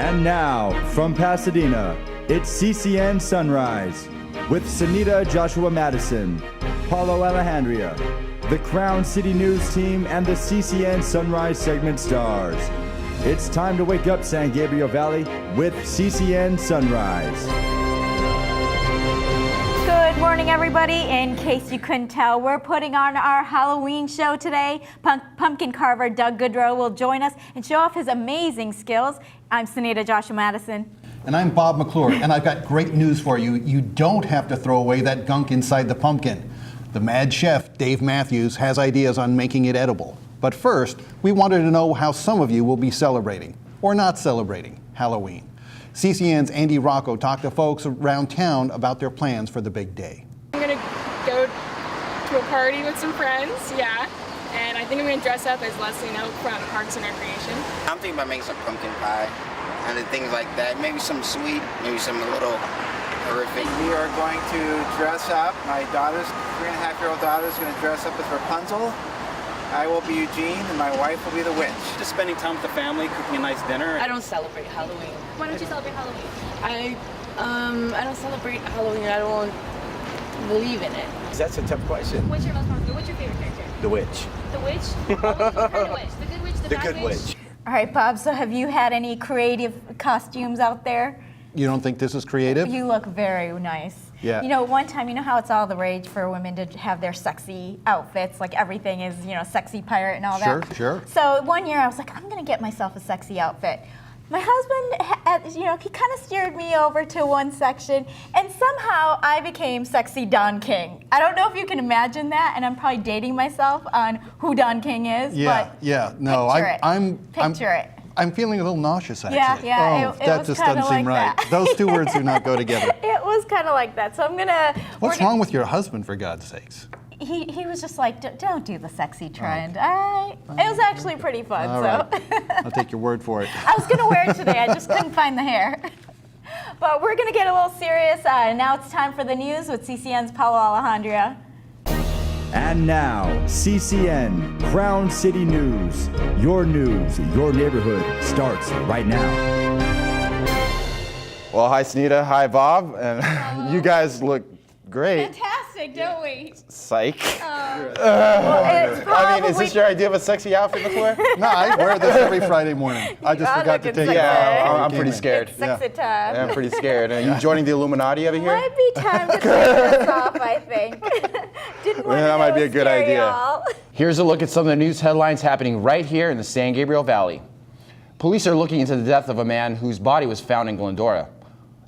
And now, from Pasadena, it's CCN Sunrise with Sehnita Joshua Mattison, Paulo Alejandria, the Crown City News Team, and the CCN Sunrise segment stars. It's time to wake up San Gabriel Valley with CCN Sunrise. Good morning, everybody. In case you couldn't tell, we're putting on our Halloween show today. Pumpkin carver Doug Goodrow will join us and show off his amazing skills. I'm Sehnita Joshua Mattison. And I'm Bob McClure, and I've got great news for you. You don't have to throw away that gunk inside the pumpkin. The mad chef, Dave Matthews, has ideas on making it edible. But first, we wanted to know how some of you will be celebrating, or not celebrating, Halloween. CCN's Andy Rocco talked to folks around town about their plans for the big day. I'm gonna go to a party with some friends, yeah. And I think I'm gonna dress up as Leslie Knope from Parks and Recreation. I'm thinking about making some pumpkin pie and things like that. Maybe some sweet, maybe some a little horrific. We are going to dress up. My daughter's, 3.5-year-old daughter is going to dress up as Rapunzel. I will be Eugene, and my wife will be the witch. Just spending time with the family, cooking a nice dinner. I don't celebrate Halloween. Why don't you celebrate Halloween? I don't celebrate Halloween. I don't believe in it. That's a tough question. What's your favorite character? The witch. The witch? What kind of witch? The good witch? The bad good witch. All right, Bob, so have you had any creative costumes out there? You don't think this is creative? You look very nice. Yeah. You know, one time, you know how it's all the rage for women to have their sexy outfits, like everything is, you know, sexy pirate and all that? Sure. So one year I was like, I'm gonna get myself a sexy outfit. My husband, you know, he kind of steered me over to one section, and somehow I became sexy Don King. I don't know if you can imagine that, and I'm probably dating myself on who Don King is. No, Picture it. I'm feeling a little nauseous, actually. Yeah. That just doesn't seem right. Those two words do not go together. It was kind of like that. So I'm gonna. What's wrong with your husband, for God's sakes? He was just like, don't do the sexy trend. All right. It was actually pretty fun. All right. I'll take your word for it. I was gonna wear it today. I just couldn't find the hair. But we're gonna get a little serious. Now it's time for the news with CCN's Paulo Alejandria. And now, CCN, Crown City News. Your neighborhood starts right now. Well, hi, Sehnita. Hi, Bob. And you guys look great. Fantastic, don't we? Psych. I mean, is this your idea of a sexy outfit, McClure? No, I wear this every Friday morning. I just forgot to take it. Yeah, I'm pretty scared. It's sexy time. Yeah, I'm pretty scared. Are you joining the Illuminati over here? Might be time to take this off, I think. Didn't want That to might be a good idea. y'all. Here's a look at some of the news headlines happening right here in the San Gabriel Valley. Police are looking into the death of a man whose body was found in Glendora.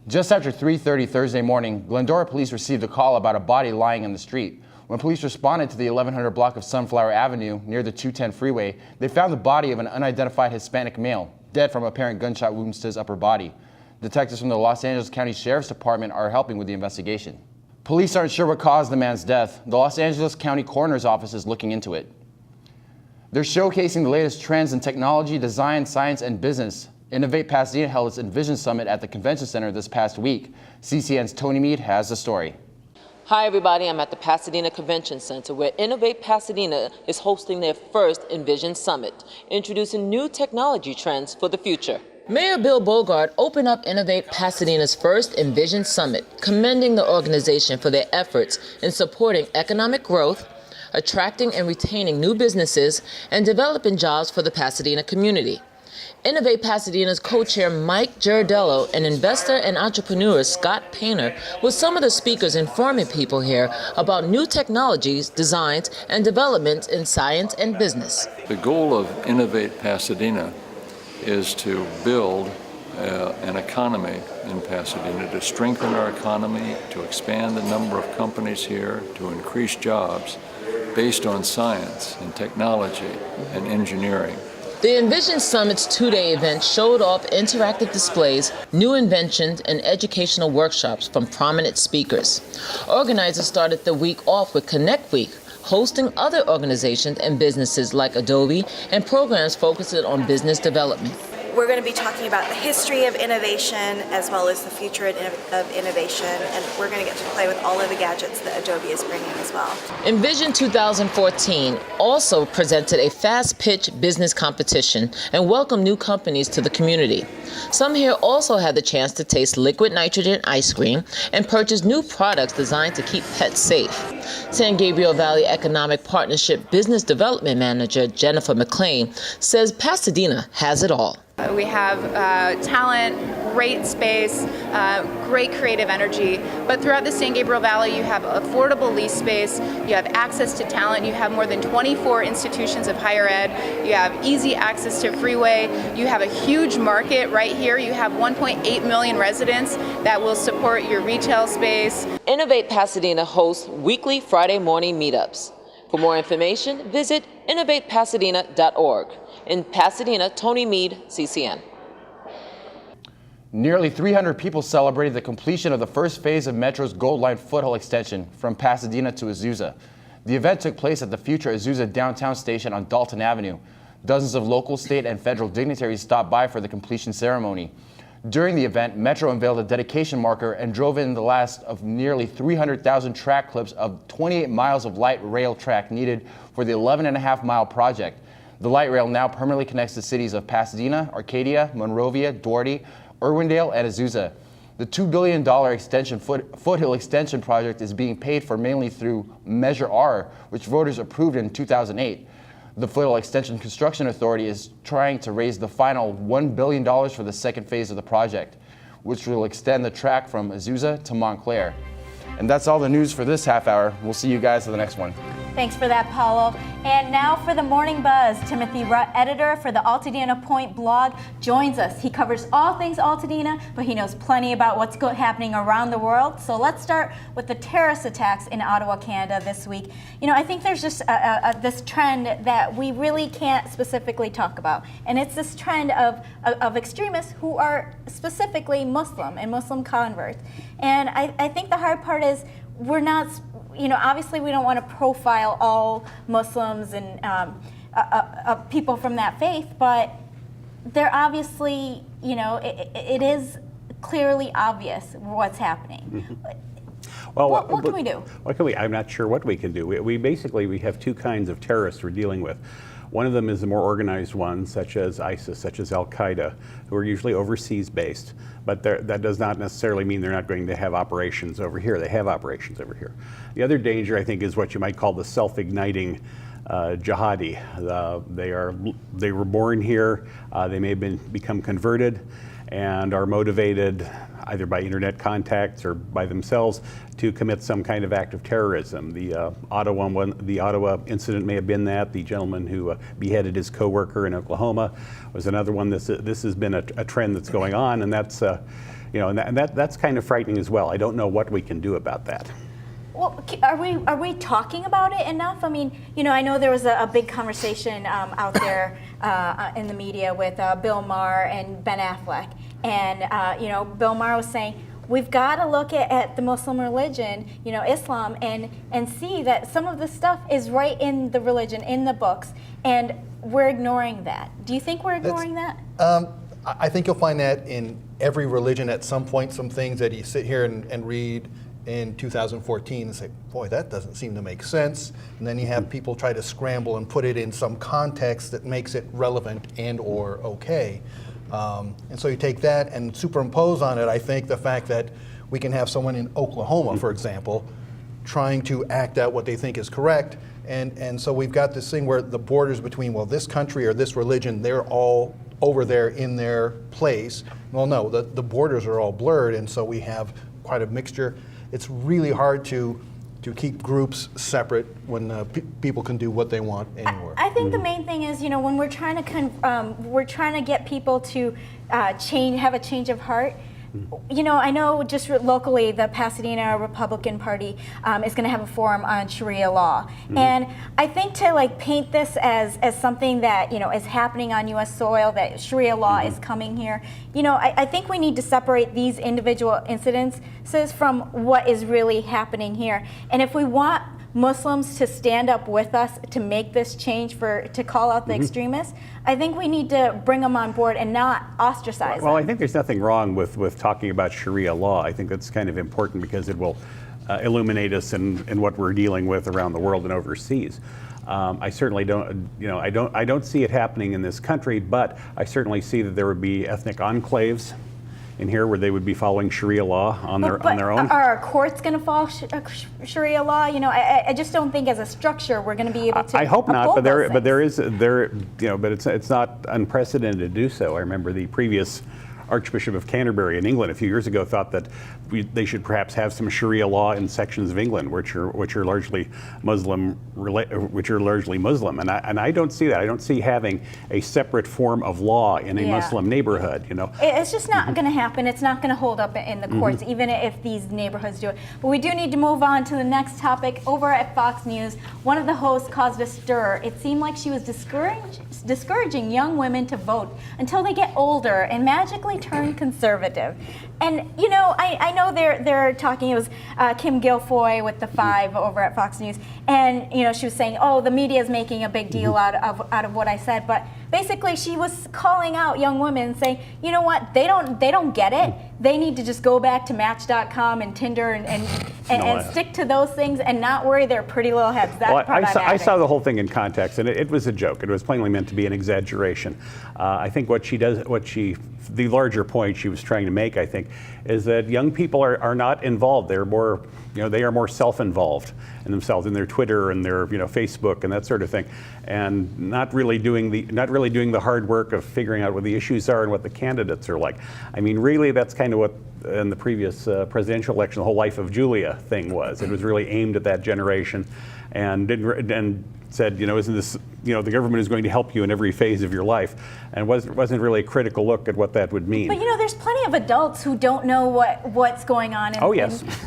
Just after 3:30 Thursday morning, Glendora police received a call about a body lying in the street. When police responded to the 1100 block of Sunflower Avenue near the 210 freeway, they found the body of an unidentified Hispanic male, dead from apparent gunshot wounds to his upper body. Detectives from the Los Angeles County Sheriff's Department are helping with the investigation. Police aren't sure what caused the man's death. The Los Angeles County Coroner's Office is looking into it. They're showcasing the latest trends in technology, design, science, and business. Innovate Pasadena held its Envision Summit at the Convention Center this past week. CCN's Tony Mead has the story. Hi everybody, I'm at the Pasadena Convention Center where Innovate Pasadena is hosting their first Envision Summit, introducing new technology trends for the future. Mayor Bill Bogart opened up Innovate Pasadena's first Envision Summit, commending the organization for their efforts in supporting economic growth, attracting and retaining new businesses, and developing jobs for the Pasadena community. Innovate Pasadena's co-chair Mike Giardello and investor and entrepreneur Scott Painter were some of the speakers informing people here about new technologies, designs, and developments in science and business. The goal of Innovate Pasadena is to build an economy in Pasadena, to strengthen our economy, to expand the number of companies here, to increase jobs based on science and technology and engineering. The Envision Summit's two-day event showed off interactive displays, new inventions, and educational workshops from prominent speakers. Organizers started the week off with Connect Week, hosting other organizations and businesses like Adobe and programs focusing on business development. we're going to be talking about the history of innovation as well as the future of innovation, and we're going to get to play with all of the gadgets that Adobe is bringing as well. Envision 2014 also presented a fast-pitch business competition and welcomed new companies to the community. Some here also had the chance to taste liquid nitrogen ice cream and purchase new products designed to keep pets safe. San Gabriel Valley Economic Partnership Business Development Manager Jennifer McClure says Pasadena has it all. We have talent, great space, great creative energy, but throughout the San Gabriel Valley you have affordable lease space, you have access to talent, you have more than 24 institutions of higher ed, you have easy access to freeway, you have a huge market right here, you have 1.8 million residents that will support your retail space. Innovate Pasadena hosts weekly Friday morning meetups. For more information, visit innovatepasadena.org. In Pasadena, Tony Mead, CCN. Nearly 300 people celebrated the completion of the first phase of Metro's Gold Line foothill extension from Pasadena to Azusa. The event took place at the future Azusa downtown station on Dalton Avenue. Dozens of local, state, and federal dignitaries stopped by for the completion ceremony. During the event, Metro unveiled a dedication marker and drove in the last of nearly 300,000 track clips of 28 miles of light rail track needed for the 11.5-mile project. The light rail now permanently connects the cities of Pasadena, Arcadia, Monrovia, Doherty, Irwindale, and Azusa. The $2 billion extension foothill extension project is being paid for mainly through Measure R, which voters approved in 2008. The Foothill Extension Construction Authority is trying to raise the final $1 billion for the second phase of the project, which will extend the track from Azusa to Montclair. And that's all the news for this half hour. We'll see you guys for the next one. Thanks for that, Paulo. And now for the Morning Buzz, Timothy Rutt, editor for the Altadena Point blog, joins us. He covers all things Altadena, but he knows plenty about what's happening around the world. So let's start with the terrorist attacks in Ottawa, Canada this week. You know, I think there's just this trend that we really can't specifically talk about. And it's this trend of extremists who are specifically Muslim and Muslim converts. And I think the hard part is we're not, you know, obviously we don't want to profile all Muslims and people from that faith, but they're obviously, you know, it is clearly obvious what's happening. Mm-hmm. Well, what can we do? What can we? I'm not sure what we can do. We basically have two kinds of terrorists we're dealing with. One of them is the more organized ones, such as ISIS, such as Al-Qaeda, who are usually overseas based, but that does not necessarily mean they're not going to have operations over here. They have operations over here. The other danger, I think, is what you might call the self-igniting jihadi. They were born here, they may have become converted, and are motivated either by internet contacts or by themselves to commit some kind of act of terrorism. The Ottawa incident may have been that. The gentleman who beheaded his coworker in Oklahoma was another one. This has been a trend that's going on, and that's that's kind of frightening as well. I don't know what we can do about that. Well, are we talking about it enough? I mean, you know, I know there was a big conversation out there in the media with Bill Maher and Ben Affleck, and you know, Bill Maher was saying we've got to look at the Muslim religion, you know, Islam, and see that some of the stuff is right in the religion, in the books, and we're ignoring that. Do you think we're ignoring that? I think you'll find that in every religion at some point. Some things that you sit here and read in 2014 and say, boy, that doesn't seem to make sense. And then you have people try to scramble and put it in some context that makes it relevant and or okay. And so you take that and superimpose on it, I think, the fact that we can have someone in Oklahoma, for example, trying to act out what they think is correct. And so we've got this thing where the borders between, well, this country or this religion, they're all over there in their place. Well, no, the borders are all blurred, and so we have quite a mixture. It's really hard to keep groups separate when people can do what they want anywhere. I think the main thing is, you know, when we're trying to get people to have a change of heart. You know, I know just locally the Pasadena Republican Party is going to have a forum on Sharia law. Mm-hmm. And I think to like paint this as something that, you know, is happening on U.S. soil, that Sharia law is coming here, you know, I think we need to separate these individual incidences from what is really happening here. And if we want Muslims to stand up with us to make this change, to call out the extremists, I think we need to bring them on board and not ostracize them. Well, I think there's nothing wrong with talking about Sharia law. I think that's kind of important because it will illuminate us in what we're dealing with around the world and overseas. I certainly don't, I don't see it happening in this country, but I certainly see that there would be ethnic enclaves in here where they would be following Sharia law on their own. Are our courts going to follow Sharia law? I just don't think as a structure we're going to be able to. I hope not, but but it's not unprecedented to do so. I remember the previous Archbishop of Canterbury in England a few years ago thought that they should perhaps have some Sharia law in sections of England which are largely Muslim, and I don't see that. I don't see having a separate form of law in a Muslim neighborhood. It's just not going to happen. It's not going to hold up in the courts, even if these neighborhoods do it. But we do need to move on to the next topic. Over at Fox News, one of the hosts caused a stir. It seemed like she was discouraging young women to vote until they get older and magically turn conservative. And I know they're talking. It was Kim Guilfoyle with the 5 over at Fox News, and she was saying, "Oh, the media is making a big deal out of what I said." But basically, she was calling out young women, saying, "You know what? They don't get it. They need to just go back to Match.com and Tinder and stick to those things and not worry their pretty little heads." That's I saw the whole thing in context, and it was a joke. It was plainly meant to be an exaggeration. I think the larger point she was trying to make, I think, is that young people are not involved. They're more, they are more self-involved in themselves, in their Twitter and their, Facebook and that sort of thing, and not really doing the hard work of figuring out what the issues are and what the candidates are like. I mean, really, that's kind of what in the previous presidential election, the whole Life of Julia thing was. It was really aimed at that generation, and said, isn't this, the government is going to help you in every phase of your life, and wasn't really a critical look at what that would mean. But there's plenty of adults who don't know what's going on.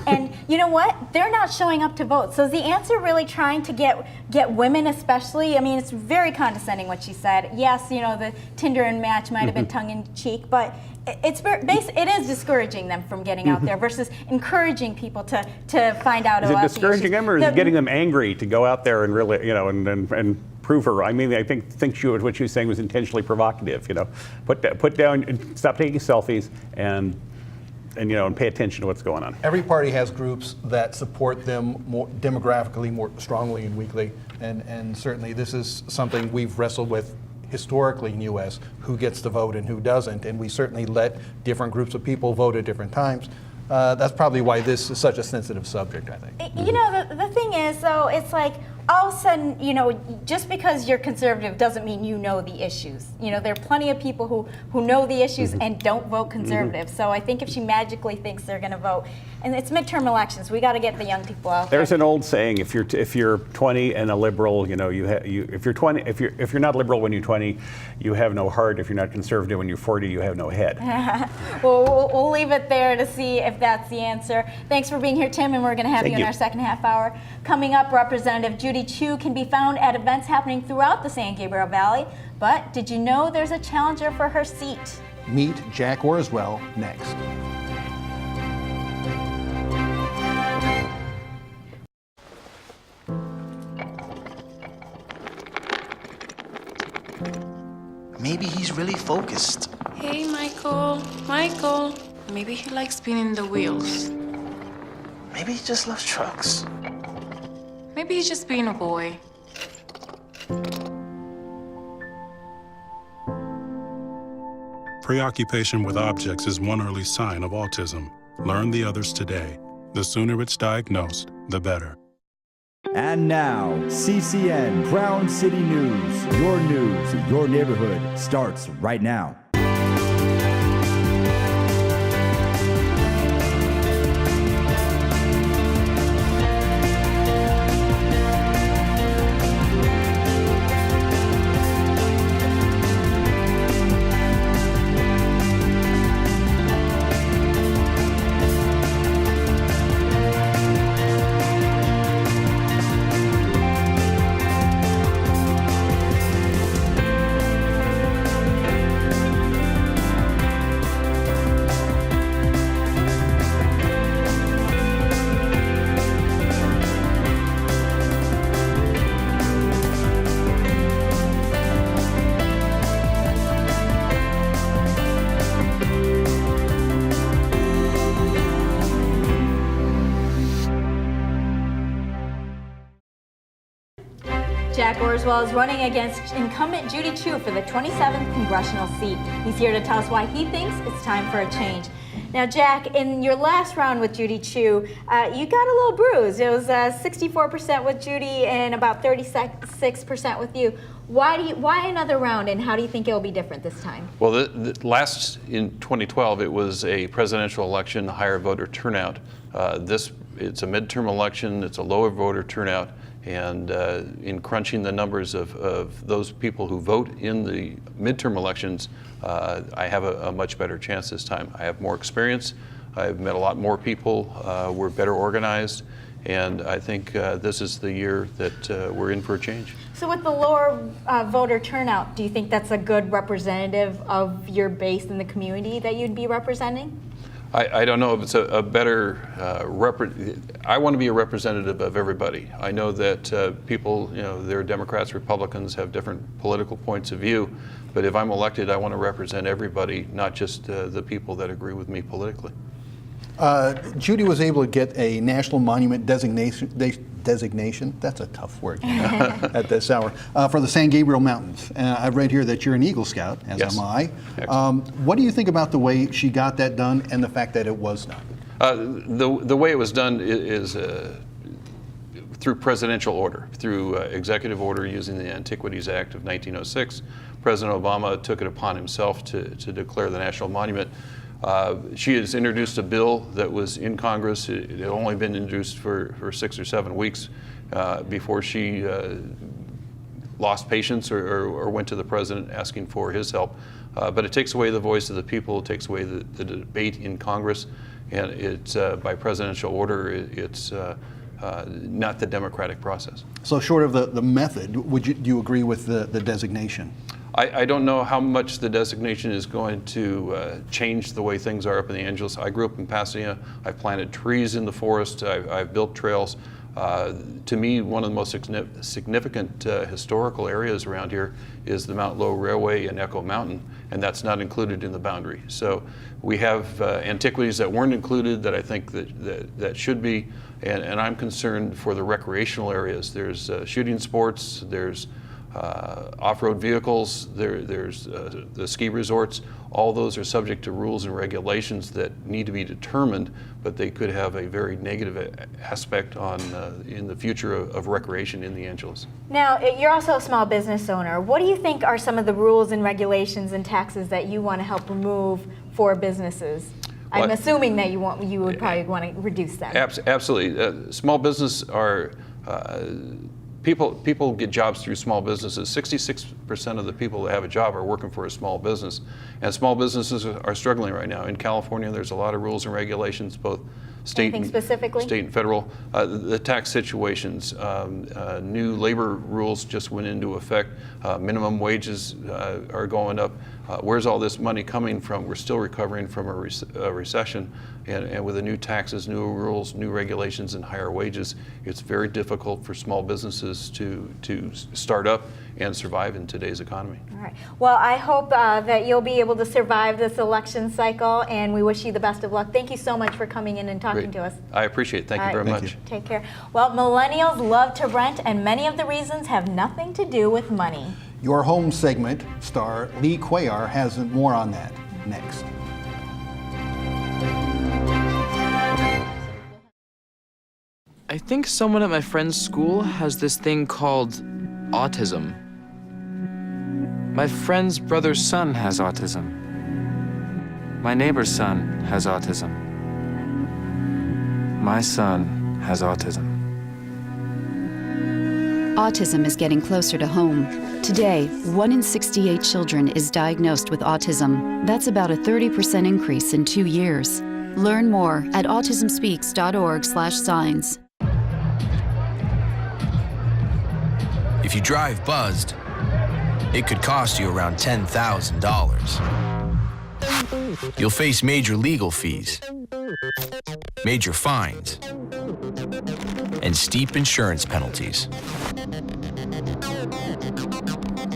And you know what? They're not showing up to vote. So is the answer really trying to get women especially? I mean, it's very condescending what she said. Yes, the Tinder and Match might have been tongue in cheek, but it is discouraging them from getting out there versus encouraging people to find out about the issues. Is it discouraging them, or is it getting them angry to go out there and really, and prove her? I mean, I think what she was saying was intentionally provocative. Put down, stop taking selfies, and pay attention to what's going on. Every party has groups that support them more demographically, more strongly and weakly, and certainly this is something we've wrestled with historically in U.S., who gets to vote and who doesn't, and we certainly let different groups of people vote at different times. That's probably why this is such a sensitive subject, I think. The thing is, though, it's like all of a sudden, just because you're conservative doesn't mean you know the issues. There are plenty of people who know the issues and don't vote conservative. So I think if she magically thinks they're going to vote, and it's midterm elections, we got to get the young people out there. There's an old saying: if you're 20 and a liberal, if you're not liberal when you're 20, you have no heart. If you're not conservative when you're 40, you have no head. Well, we'll leave it there to see if that's the answer. Thanks for being here, Tim, and we're going to have you in our second half hour. Coming up, Representative Judy Chu can be found at events happening throughout the San Gabriel Valley. But did you know there's a challenger for her seat? Meet Jack Orswell next. Maybe he's really focused. Hey, Michael. Michael. Maybe he likes spinning the wheels. Maybe he just loves trucks. Maybe he's just being a boy. Preoccupation with objects is one early sign of autism. Learn the others today. The sooner it's diagnosed, the better. And now, CCN Crown City News. Your news, your neighborhood starts right now. Orswell is running against incumbent Judy Chu for the 27th congressional seat. He's here to tell us why he thinks it's time for a change. Now, Jack, in your last round with Judy Chu, you got a little bruise. It was 64% with Judy and about 36% with you. Why another round, and how do you think it will be different this time? Well, last in 2012, it was a presidential election, higher voter turnout. It's a midterm election. It's a lower voter turnout. And in crunching the numbers of those people who vote in the midterm elections, I have a much better chance this time. I have more experience. I've met a lot more people. We're better organized. And I think this is the year that we're in for a change. So with the lower voter turnout, do you think that's a good representative of your base in the community that you'd be representing? I don't know if it's a better, I want to be a representative of everybody. I know that people, there are Democrats, Republicans, have different political points of view, but if I'm elected, I want to represent everybody, not just the people that agree with me politically. Judy was able to get a national monument designation, that's a tough word at this hour, for the San Gabriel Mountains. I've read here that you're an Eagle Scout, as Yes. am I. What do you think about the way she got that done and the fact that it was done? The way it was done is through presidential order, through executive order using the Antiquities Act of 1906. President Obama took it upon himself to declare the national monument. She has introduced a bill that was in Congress. It had only been introduced for 6 or 7 weeks before she lost patience or went to the president asking for his help. But it takes away the voice of the people, it takes away the debate in Congress, and it's by presidential order, it's not the democratic process. So short of the method, do you agree with the designation? I don't know how much the designation is going to change the way things are up in the Angeles. I grew up in Pasadena. I planted trees in the forest. I've built trails. To me, one of the most significant historical areas around here is the Mount Lowe Railway and Echo Mountain, and that's not included in the boundary. So we have antiquities that weren't included that I think that should be, and I'm concerned for the recreational areas. There's shooting sports, there's off-road vehicles, there's the ski resorts. All those are subject to rules and regulations that need to be determined, but they could have a very negative aspect on in the future of recreation in the Angeles. Now, you're also a small business owner. What do you think are some of the rules and regulations and taxes that you want to help remove for businesses? I'm assuming that you would probably want to reduce them. Absolutely. Small business are People get jobs through small businesses. 66% of the people that have a job are working for a small business. And small businesses are struggling right now. In California, there's a lot of rules and regulations, both state and federal. The tax situations, new labor rules just went into effect. Minimum wages are going up. Where's all this money coming from? We're still recovering from a recession. And with the new taxes, new rules, new regulations, and higher wages, it's very difficult for small businesses to start up and survive in today's economy. All right. Well, I hope that you'll be able to survive this election cycle, and we wish you the best of luck. Thank you so much for coming in and talking to us. I appreciate it. Thank you very much. Take care. Well, millennials love to rent, and many of the reasons have nothing to do with money. Your Home segment star Lee Cuellar has more on that next. I think someone at my friend's school has this thing called autism. My friend's brother's son has autism. My neighbor's son has autism. My son has autism. Autism is getting closer to home. Today, 1 in 68 children is diagnosed with autism. That's about a 30% increase in 2 years. Learn more at autismspeaks.org/signs. If you drive buzzed, it could cost you around $10,000. You'll face major legal fees, major fines, and steep insurance penalties.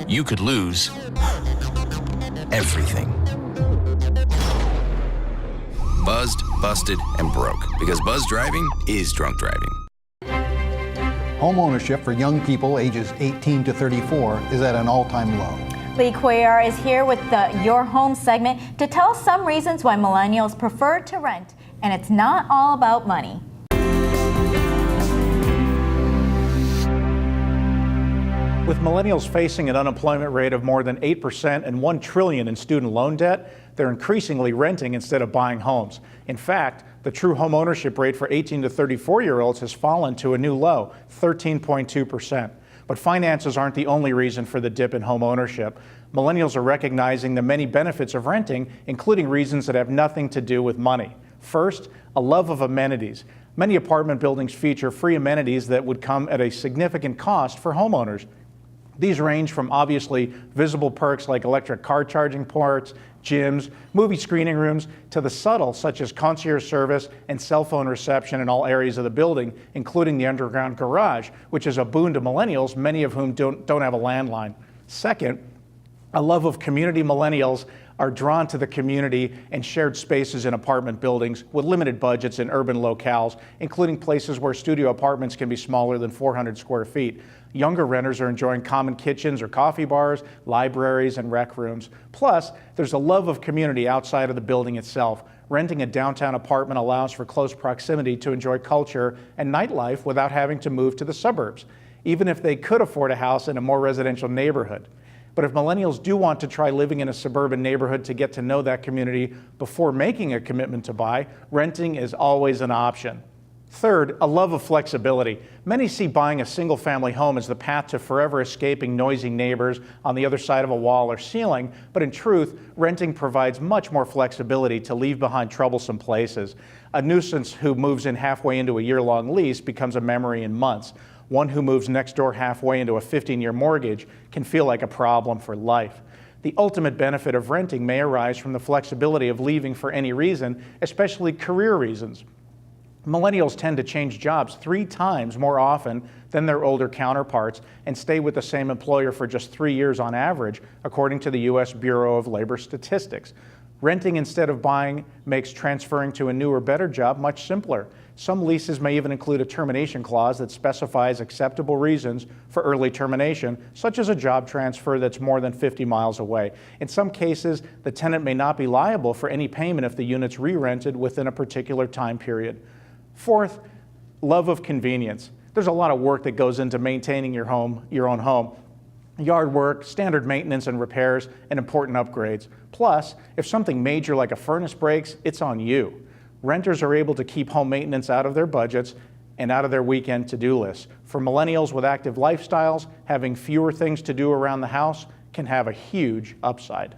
You could lose everything. Buzzed, busted, and broke, because buzz driving is drunk driving. Home ownership for young people ages 18 to 34 is at an all-time low. Lee Cuellar is here with the Your Home segment to tell us some reasons why millennials prefer to rent, and it's not all about money. With millennials facing an unemployment rate of more than 8% and $1 trillion in student loan debt, they're increasingly renting instead of buying homes. In fact, the true home ownership rate for 18 to 34-year-olds has fallen to a new low, 13.2%. But finances aren't the only reason for the dip in home ownership. Millennials are recognizing the many benefits of renting, including reasons that have nothing to do with money. First, a love of amenities. Many apartment buildings feature free amenities that would come at a significant cost for homeowners. These range from obviously visible perks like electric car charging ports, gyms, movie screening rooms, to the subtle such as concierge service and cell phone reception in all areas of the building, including the underground garage, which is a boon to millennials, many of whom don't have a landline. Second, a love of community. Millennials are drawn to the community and shared spaces in apartment buildings with limited budgets in urban locales, including places where studio apartments can be smaller than 400 square feet. Younger renters are enjoying common kitchens or coffee bars, libraries, and rec rooms. Plus, there's a love of community outside of the building itself. Renting a downtown apartment allows for close proximity to enjoy culture and nightlife without having to move to the suburbs, even if they could afford a house in a more residential neighborhood. But if millennials do want to try living in a suburban neighborhood to get to know that community before making a commitment to buy, renting is always an option. Third, a love of flexibility. Many see buying a single-family home as the path to forever escaping noisy neighbors on the other side of a wall or ceiling, but in truth, renting provides much more flexibility to leave behind troublesome places. A nuisance who moves in halfway into a year-long lease becomes a memory in months. One who moves next door halfway into a 15-year mortgage can feel like a problem for life. The ultimate benefit of renting may arise from the flexibility of leaving for any reason, especially career reasons. Millennials tend to change jobs 3 times more often than their older counterparts and stay with the same employer for just 3 years on average, according to the U.S. Bureau of Labor Statistics. Renting instead of buying makes transferring to a newer, better job much simpler. Some leases may even include a termination clause that specifies acceptable reasons for early termination, such as a job transfer that's more than 50 miles away. In some cases, the tenant may not be liable for any payment if the unit's re-rented within a particular time period. Fourth, love of convenience. There's a lot of work that goes into maintaining your own home. Yard work, standard maintenance and repairs, and important upgrades. Plus, if something major like a furnace breaks, it's on you. Renters are able to keep home maintenance out of their budgets and out of their weekend to-do lists. For millennials with active lifestyles, having fewer things to do around the house can have a huge upside.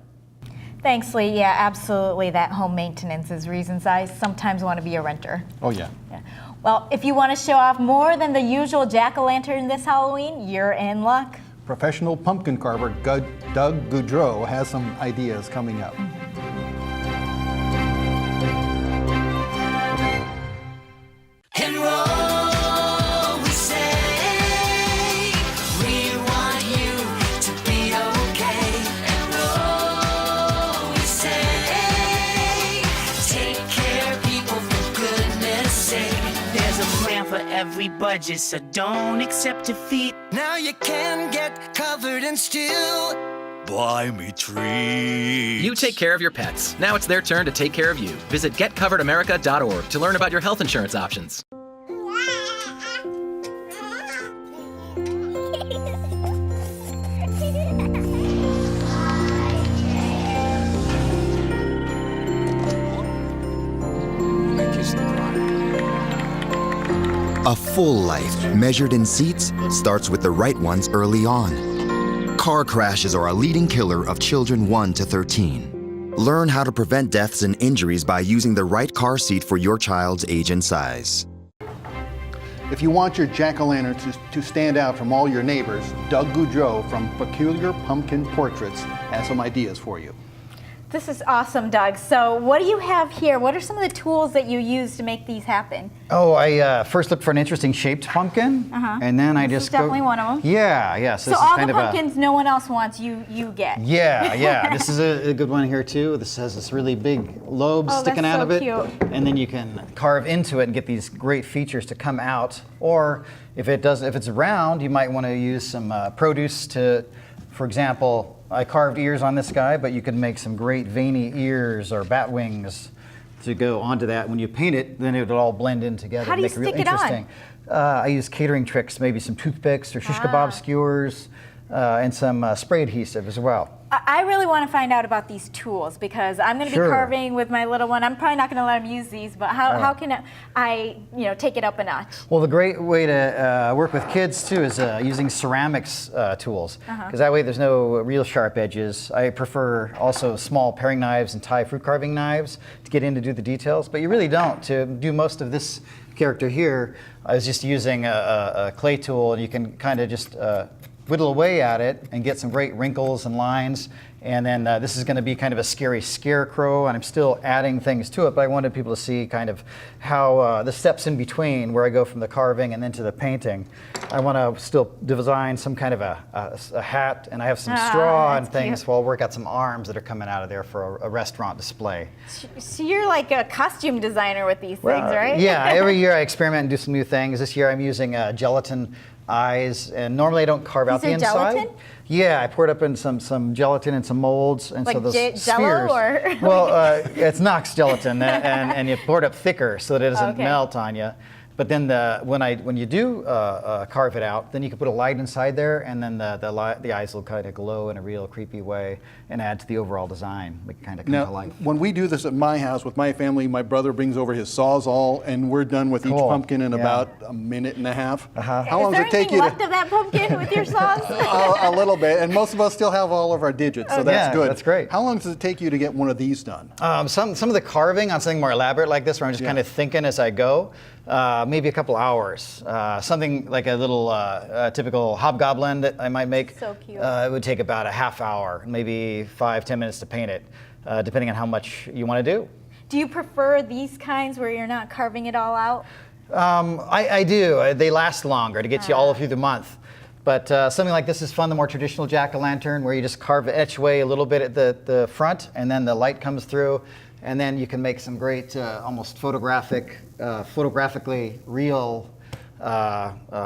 Thanks, Lee. Yeah, absolutely. That home maintenance is reasons I sometimes want to be a renter. Oh, yeah. Well, if you want to show off more than the usual jack-o'-lantern this Halloween, you're in luck. Professional pumpkin carver Doug Goudreau has some ideas coming up. Enroll, we say, we want you to be okay. Enroll, we say, take care of people for goodness sake. There's a plan for every budget, so don't accept defeat. Now you can get covered and still buy me trees. You take care of your pets. Now it's their turn to take care of you. Visit getcoveredamerica.org to learn about your health insurance options. A full life measured in seats starts with the right ones early on. Car crashes are a leading killer of children 1 to 13. Learn how to prevent deaths and injuries by using the right car seat for your child's age and size. If you want your jack-o'-lantern to stand out from all your neighbors, Doug Goudreau from Peculiar Pumpkin Portraits has some ideas for you. This is awesome, Doug. So what do you have here? What are some of the tools that you use to make these happen? Oh, I first look for an interesting shaped pumpkin, and then I just is definitely one of them. Yeah. So all the pumpkins no one else wants, you get. Yeah. This is a good one here too. This has this really big lobe sticking out of it, cute. and then you can carve into it and get these great features to come out. Or if it's round, you might want to use some produce to, for example. I carved ears on this guy, but you can make some great veiny ears or bat wings to go onto that. When you paint it, then it'll all blend in together. How do you make it real stick it on? interesting. I use catering tricks, maybe some toothpicks or shish kebab skewers, and some spray adhesive as well. I really want to find out about these tools because I'm going to be carving with my little one. I'm probably not going to let him use these, but how can I take it up a notch? Well, the great way to work with kids too is using ceramics tools, because that way there's no real sharp edges. I prefer also small paring knives and Thai fruit carving knives to get in to do the details, but you really don't. To do most of this character here, I was just using a clay tool, and you can kind of just whittle away at it and get some great wrinkles and lines. And then this is going to be kind of a scary scarecrow, and I'm still adding things to it, but I wanted people to see kind of how the steps in between, where I go from the carving and then to the painting. I want to still design some kind of a hat, and I have some straw and things. Cute. While I work out some arms that are coming out of there for a restaurant display. So you're like a costume designer with these things, right? Yeah, every year I experiment and do some new things. This year I'm using gelatin eyes, and normally I don't carve out the inside. Gelatin? Yeah, I poured up in some gelatin and some molds, and Like so those Jello spheres. or? Well, it's Knox gelatin, and you pour it up thicker so that it doesn't Okay. melt on you. But then when you do carve it out, then you can put a light inside there, and then the eyes will kind of glow in a real creepy way and add to the overall design. Make it kind of come to Now, life. when we do this at my house with my family, my brother brings over his Sawzall, and we're done with each Cool. pumpkin in Yeah. about a minute and a half. How long Is there does it take anything you left of that pumpkin with your saws? a little bit, and most of us still have all of our digits, so that's Yeah, good. that's great. How long does it take you to get one of these done? Some of the carving on something more elaborate like this, where I'm just kind of thinking as I go, maybe a couple hours. Something like a little typical hobgoblin that I might make. So cute. It would take about a half hour, maybe 5-10 minutes to paint it, depending on how much you want to do. Do you prefer these kinds where you're not carving it all out? I do. They last longer to get you all through the month. But something like this is fun, the more traditional jack-o'-lantern, where you just carve the etch away a little bit at the front, and then the light comes through, and then you can make some great, almost photographically real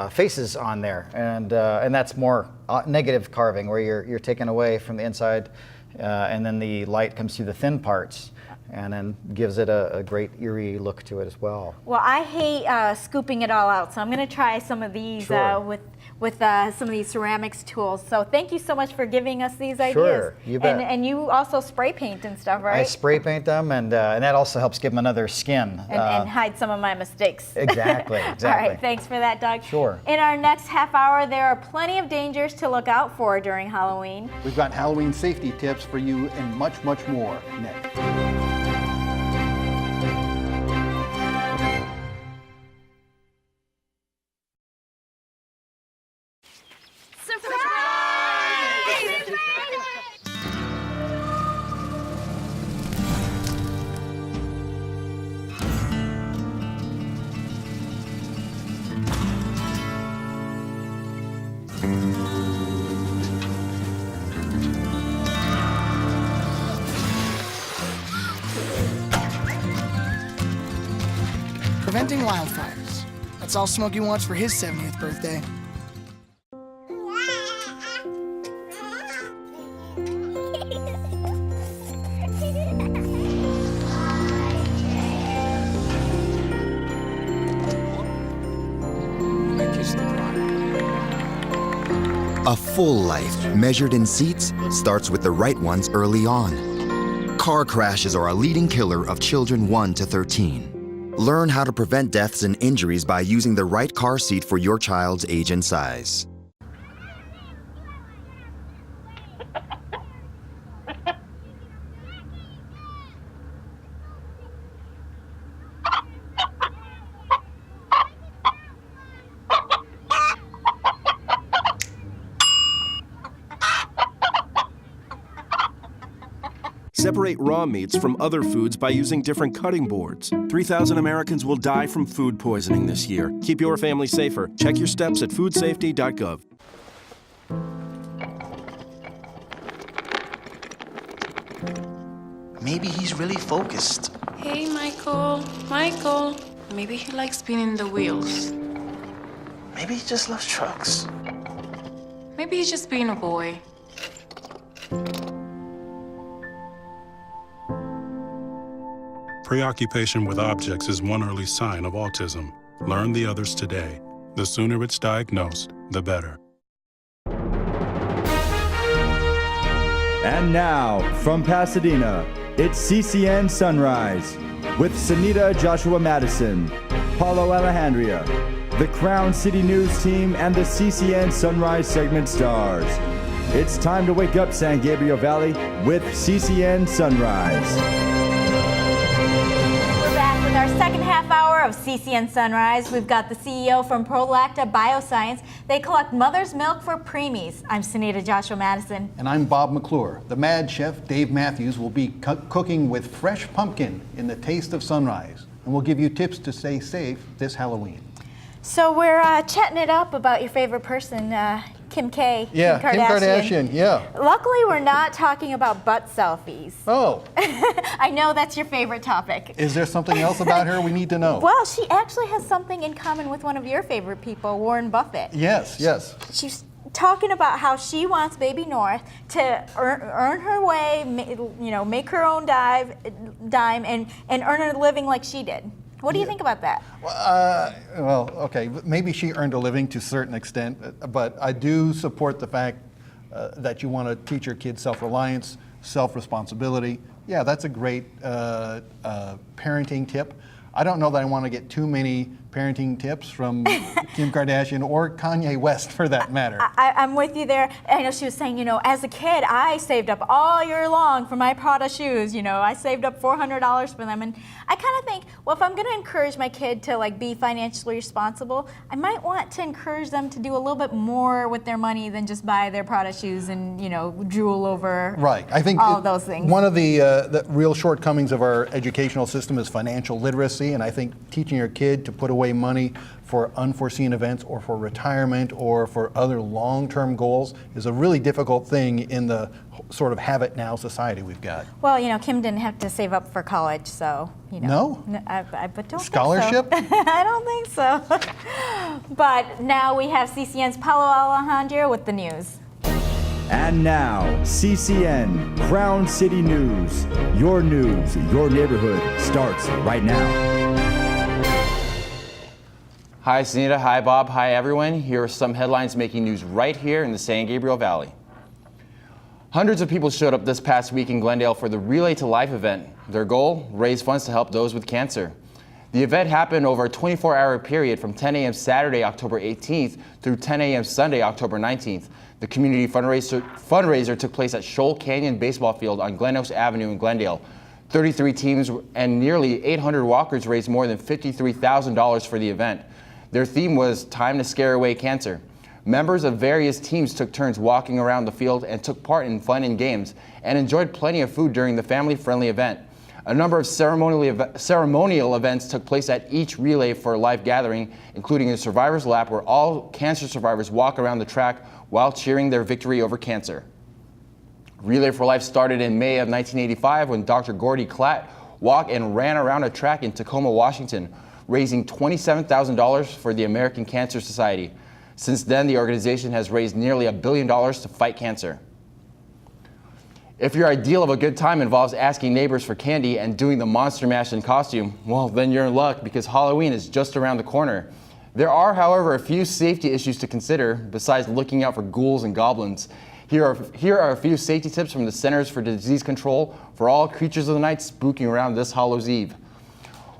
faces on there, and that's more negative carving, where you're taking away from the inside, and then the light comes through the thin parts, and then gives it a great eerie look to it as well. Well, I hate scooping it all out, so I'm going to try some of these Sure. with some of these ceramics tools. So thank you so much for giving us these ideas. Sure, you bet. And you also spray paint and stuff, right? I spray paint them, and that also helps give them another skin. And hide some of my mistakes. Exactly. All right, thanks for that, Doug. Sure. In our next half hour, there are plenty of dangers to look out for during Halloween. We've got Halloween safety tips for you and much, much more next. Preventing wildfires. That's all Smokey wants for his 70th birthday. A full life measured in seats starts with the right ones early on. Car crashes are a leading killer of children 1 to 13. Learn how to prevent deaths and injuries by using the right car seat for your child's age and size. Separate raw meats from other foods by using different cutting boards. 3,000 Americans will die from food poisoning this year. Keep your family safer. Check your steps at foodsafety.gov. Maybe he's really focused. Hey, Michael. Michael. Maybe he likes spinning the wheels. Maybe he just loves trucks. Maybe he's just being a boy. Preoccupation with objects is one early sign of autism. Learn the others today. The sooner it's diagnosed, the better. And now, from Pasadena, it's CCN Sunrise with Sehnita Joshua Mattison, Paulo Alejandria, the Crown City News team, and the CCN Sunrise segment stars. It's time to wake up San Gabriel Valley with CCN Sunrise. Our second half hour of CCN Sunrise, we've got the CEO from Prolacta Bioscience. They collect mother's milk for preemies. I'm Sehnita Joshua Mattison. And I'm Bob McClure. The Mad Chef, Dave Matthews, will be cooking with fresh pumpkin in the taste of sunrise. And we'll give you tips to stay safe this Halloween. So we're chatting it up about your favorite person, Kim K. Yeah, Kim Kardashian, yeah. Luckily, we're not talking about butt selfies. Oh. I know that's your favorite topic. Is there something else about her we need to know? Well, she actually has something in common with one of your favorite people, Warren Buffett. Yes, yes. She's talking about how she wants baby North to earn her way, make her own dime and earn a living like she did. What do you think about that? Well, okay, maybe she earned a living to a certain extent, but I do support the fact that you want to teach your kids self-reliance, self-responsibility. Yeah, that's a great parenting tip. I don't know that I want to get too many parenting tips from Kim Kardashian or Kanye West, for that matter. I'm with you there. I know she was saying, as a kid, I saved up all year long for my Prada shoes. I saved up $400 for them. And I kind of think, well, if I'm going to encourage my kid to be financially responsible, I might want to encourage them to do a little bit more with their money than just buy their Prada shoes and, drool over I think all those things. One of the real shortcomings of our educational system is financial literacy, and I think teaching your kid to put away money for unforeseen events or for retirement or for other long-term goals is a really difficult thing in the sort of have it now society we've got. Well, Kim didn't have to save up for college, so, No? I don't Scholarship? think so. I don't think so. But now we have CCN's Paulo Alejandria with the news. And now, CCN, Crown City News. Your news, your neighborhood starts right now. Hi, Sehnita. Hi, Bob. Hi, everyone. Here are some headlines making news right here in the San Gabriel Valley. Hundreds of people showed up this past week in Glendale for the Relay to Life event. Their goal, raise funds to help those with cancer. The event happened over a 24-hour period from 10 a.m. Saturday, October 18th through 10 a.m. Sunday, October 19th. The community fundraiser took place at Shoal Canyon Baseball Field on Glen Oaks Avenue in Glendale. 33 teams and nearly 800 walkers raised more than $53,000 for the event. Their theme was Time to Scare Away Cancer. Members of various teams took turns walking around the field and took part in fun and games and enjoyed plenty of food during the family-friendly event. A number of ceremonial events took place at each Relay for Life gathering, including a survivor's lap where all cancer survivors walk around the track while cheering their victory over cancer. Relay for Life started in May of 1985 when Dr. Gordy Klatt walked and ran around a track in Tacoma, Washington, raising $27,000 for the American Cancer Society. Since then, the organization has raised nearly $1 billion to fight cancer. If your ideal of a good time involves asking neighbors for candy and doing the Monster Mash in costume, well, then you're in luck because Halloween is just around the corner. There are, however, a few safety issues to consider besides looking out for ghouls and goblins. Here are a few safety tips from the Centers for Disease Control for all creatures of the night spooking around this Hallows Eve.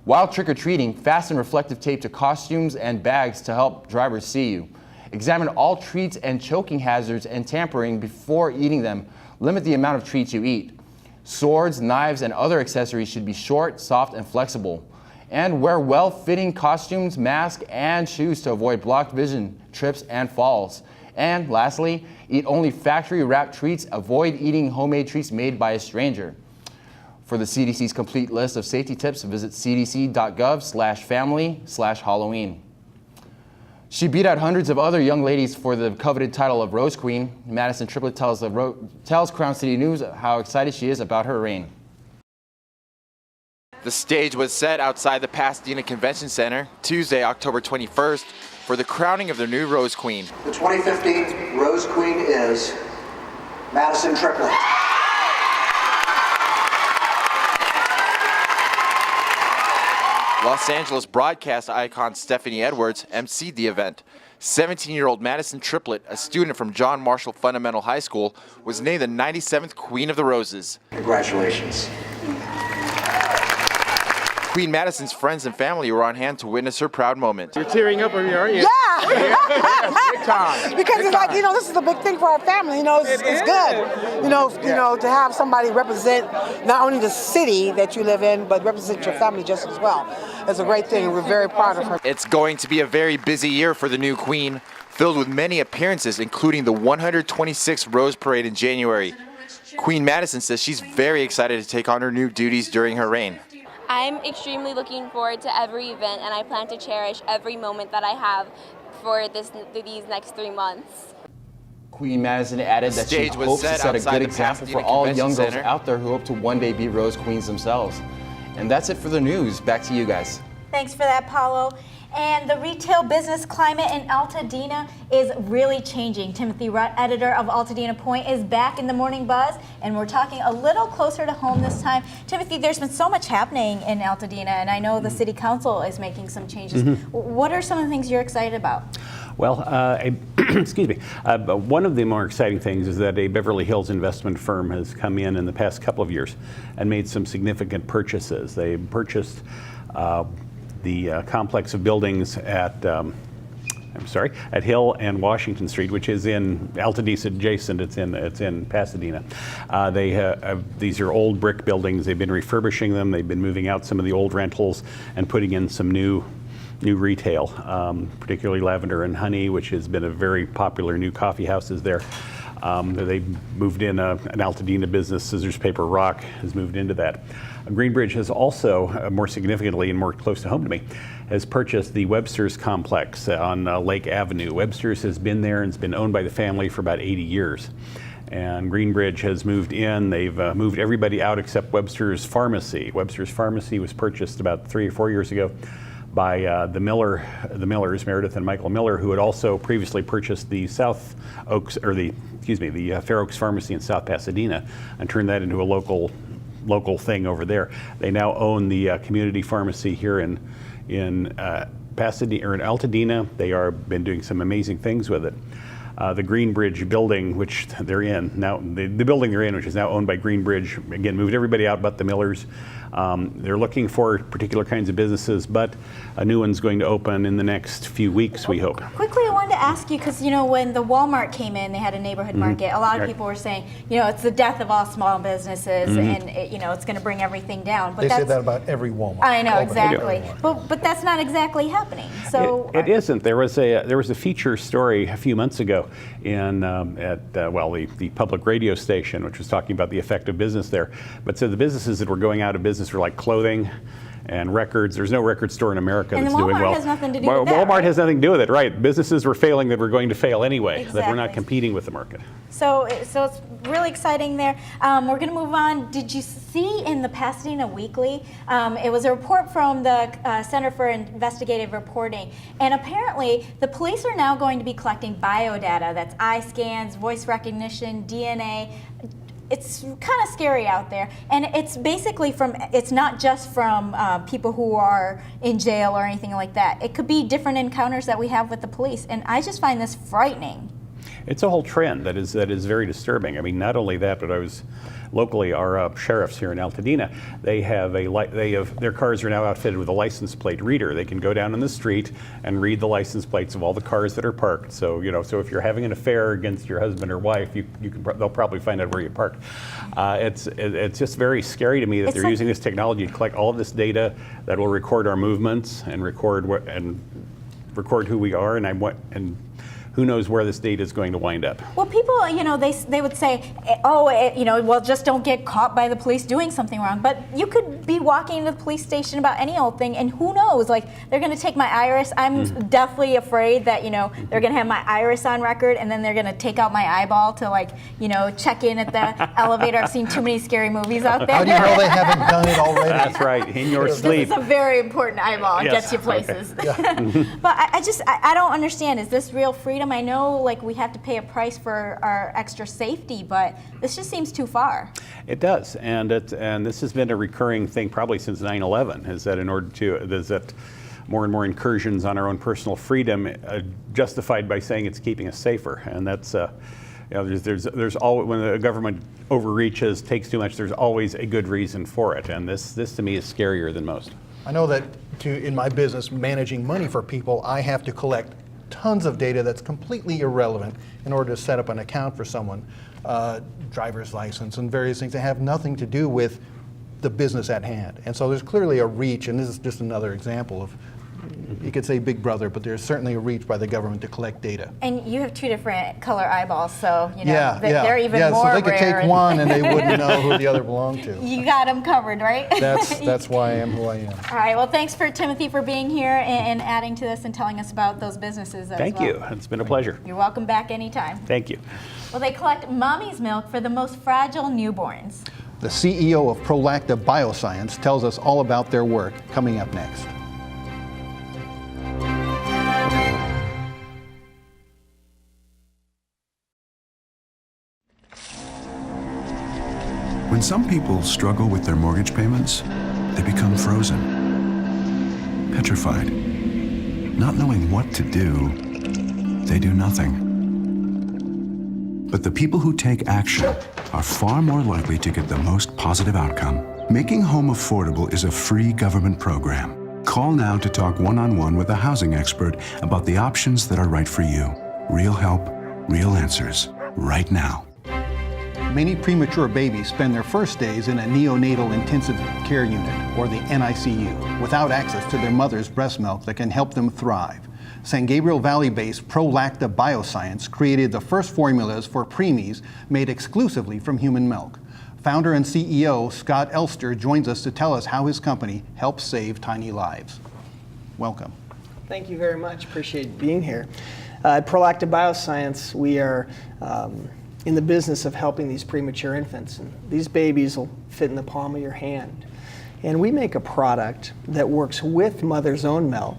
While trick-or-treating, fasten reflective tape to costumes and bags to help drivers see you. Examine all treats and choking hazards and tampering before eating them. Limit the amount of treats you eat. Swords, knives, and other accessories should be short, soft, and flexible. And wear well-fitting costumes, masks, and shoes to avoid blocked vision, trips, and falls. And lastly, eat only factory-wrapped treats. Avoid eating homemade treats made by a stranger. For the CDC's complete list of safety tips, visit cdc.gov/family/Halloween. She beat out hundreds of other young ladies for the coveted title of Rose Queen. Mattison Triplett tells Crown City News how excited she is about her reign. The stage was set outside the Pasadena Convention Center Tuesday, October 21st, for the crowning of the new Rose Queen. The 2015 Rose Queen is Mattison Triplett. Los Angeles broadcast icon Stephanie Edwards emceed the event. 17-year-old Mattison Triplett, a student from John Marshall Fundamental High School, was named the 97th Queen of the Roses. Congratulations. Queen Madison's friends and family were on hand to witness her proud moment. You're tearing up over here, aren't you? Yeah! Big time. Because it's like, this is a big thing for our family, it's good. To have somebody represent not only the city that you live in, but represent your family just as well. It's a great thing, and we're very proud of her. It's going to be a very busy year for the new queen, filled with many appearances, including the 126th Rose Parade in January. Queen Mattison says she's very excited to take on her new duties during her reign. I'm extremely looking forward to every event, and I plan to cherish every moment that I have for these next 3 months. Queen Mattison added that she hopes to set a good example for all young girls out there who hope to one day be Rose Queens themselves. And that's it for the news. Back to you guys. Thanks for that, Paulo. And the retail business climate in Altadena is really changing. Timothy Rutt, editor of Altadena Point, is back in the Morning Buzz, and we're talking a little closer to home this time. Timothy, there's been so much happening in Altadena, and I know the City Council is making some changes. What are some of the things you're excited about? Well, excuse me. One of the more exciting things is that a Beverly Hills investment firm has come in the past couple of years and made some significant purchases. They purchased the complex of buildings at at Hill and Washington Street, which is in Altadena adjacent. It's in Pasadena. These are old brick buildings. They've been refurbishing them. They've been moving out some of the old rentals and putting in some new retail, particularly Lavender and Honey, which has been a very popular new coffee houses there. They moved in an Altadena business, Scissors Paper Rock, has moved into that. Greenbridge has also, more significantly and more close to home to me, has purchased the Webster's complex on Lake Avenue. Webster's has been there and it's been owned by the family for about 80 years. And Greenbridge has moved in. They've moved everybody out except Webster's Pharmacy. Webster's Pharmacy was purchased about 3 or 4 years ago by the Millers, Meredith and Michael Miller, who had also previously purchased the Fair Oaks Pharmacy in South Pasadena and turned that into a local thing over there. They now own the community pharmacy here in Pasadena or in Altadena. They are been doing some amazing things with it. The Greenbridge building, which they're in now, the building they're in, which is now owned by Greenbridge, again moved everybody out but the Millers. They're looking for particular kinds of businesses, but a new one's going to open in the next few weeks, we hope. Quickly, I wanted to ask you, because when the Walmart came in, they had a neighborhood market. A lot of people were saying, it's the death of all small businesses, and it's going to bring everything down. But they say that about every Walmart. I know, exactly. But that's not exactly happening. So it isn't. There was a feature story a few months ago in the public radio station, which was talking about the effect of business there. But so the businesses that were going out of business were like clothing and records. There's no record store in America that's doing well. And Walmart has nothing to do with that. Walmart has nothing to do with it, right? Businesses were failing that were going to fail anyway, that were not competing with the market. So it's really exciting there. We're going to move on. Did you see in the Pasadena Weekly, it was a report from the Center for Investigative Reporting, and apparently the police are now going to be collecting biodata. That's eye scans, voice recognition, DNA. It's kind of scary out there, and it's basically it's not just from people who are in jail or anything like that. It could be different encounters that we have with the police, and I just find this frightening. It's a whole trend that is very disturbing. I mean, not only that, but locally, our sheriffs here in Altadena, their cars are now outfitted with a license plate reader. They can go down in the street and read the license plates of all the cars that are parked. So so if you're having an affair against your husband or wife, they'll probably find out where you parked. It's just very scary to me that they're using this technology to collect all of this data that will record our movements and record who we are and who knows where this data is going to wind up. Well, people, you know, they would say, oh, you know, well, just don't get caught by the police doing something wrong. But you could be walking into the police station about any old thing, and who knows? Like, they're going to take my iris. I'm deathly afraid that, you know, they're going to have my iris on record, and then they're going to take out my eyeball to, like, you know, check in at the elevator. I've seen too many scary movies out there. How do you know they haven't done it already? That's right, in your sleep. This is a very important eyeball. It Yes, gets you places. okay. But I don't understand. Is this real freedom? I know, like, we have to pay a price for our extra safety, but this just seems too far. It does, and this has been a recurring thing probably since 9/11. Is that more and more incursions on our own personal freedom, justified by saying it's keeping us safer, and that's. You know, there's always, when the government overreaches, takes too much, there's always a good reason for it, and this to me is scarier than most. I know that in my business, managing money for people, I have to collect tons of data that's completely irrelevant in order to set up an account for someone, driver's license and various things that have nothing to do with the business at hand. And so there's clearly a reach, and this is just another example of, you could say Big Brother, but there's certainly a reach by the government to collect data. And you have two different color eyeballs, so you know they're even more so they could rare. take one and they wouldn't know who the other belonged to. You got them covered, right? That's why I am who I am. All right. Well, thanks for Timothy for being here and adding to this and telling us about those businesses. Thank you. It's been a pleasure. You're welcome back anytime. Thank you. Well, they collect mommy's milk for the most fragile newborns. The CEO of Prolacta Bioscience tells us all about their work coming up next. When some people struggle with their mortgage payments, they become frozen, petrified. Not knowing what to do, they do nothing. But the people who take action are far more likely to get the most positive outcome. Making Home Affordable is a free government program. Call now to talk one-on-one with a housing expert about the options that are right for you. Real help, real answers, right now. Many premature babies spend their first days in a neonatal intensive care unit, or the NICU, without access to their mother's breast milk that can help them thrive. San Gabriel Valley-based Prolacta Bioscience created the first formulas for preemies made exclusively from human milk. Founder and CEO Scott Elster joins us to tell us how his company helps save tiny lives. Welcome. Thank you very much. Appreciate being here. At Prolacta Bioscience, we are in the business of helping these premature infants. And these babies will fit in the palm of your hand. And we make a product that works with mother's own milk,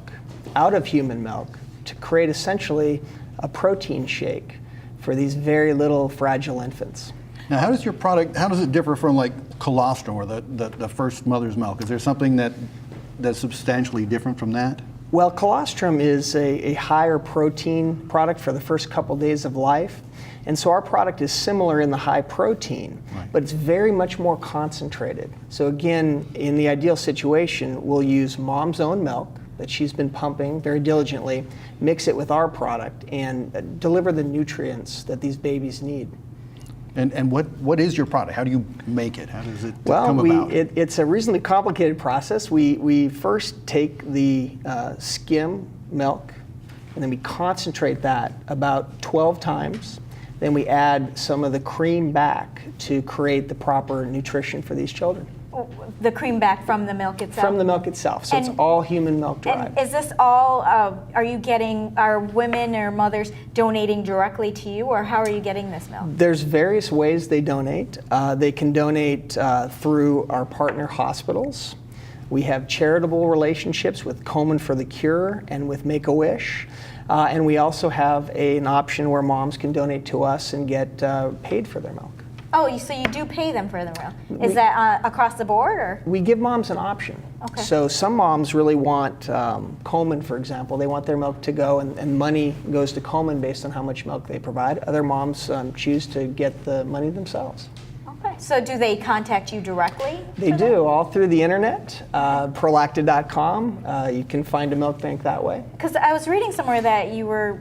out of human milk, to create essentially a protein shake for these very little fragile infants. Now, how does your product, how does it differ from like colostrum or the first mother's milk? Is there something that's substantially different from that? Well, colostrum is a higher protein product for the first couple days of life. And so our product is similar in the high protein, but it's very much more concentrated. So again, in the ideal situation, we'll use mom's own milk that she's been pumping very diligently, mix it with our product, and deliver the nutrients that these babies need. And what is your product? How do you make it? How does it come about? It's a reasonably complicated process. We first take the skim milk, and then we concentrate that about 12 times. Then we add some of the cream back to create the proper nutrition for these children. The cream back from the milk itself? From the milk itself, so it's all human milk derived. And is this all, are women or mothers donating directly to you, or how are you getting this milk? There's various ways they donate. They can donate through our partner hospitals. We have charitable relationships with Komen for the Cure and with Make-A-Wish. And we also have an option where moms can donate to us and get paid for their milk. Oh, so you do pay them for the milk. Is that across the board, or? We give moms an option. Okay. So some moms really want Komen, for example. They want their milk to go, and money goes to Komen based on how much milk they provide. Other moms choose to get the money themselves. Okay. So do they contact you directly? They do, all through the internet, prolacta.com. You can find a milk bank that way. Because I was reading somewhere that you were,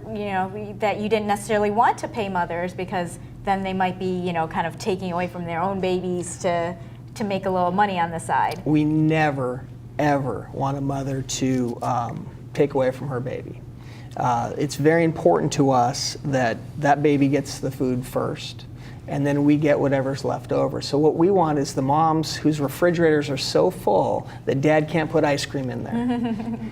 that you didn't necessarily want to pay mothers because then they might be, kind of taking away from their own babies to make a little money on the side. We never, ever want a mother to take away from her baby. It's very important to us that that baby gets the food first, and then we get whatever's left over. So what we want is the moms whose refrigerators are so full that dad can't put ice cream in there.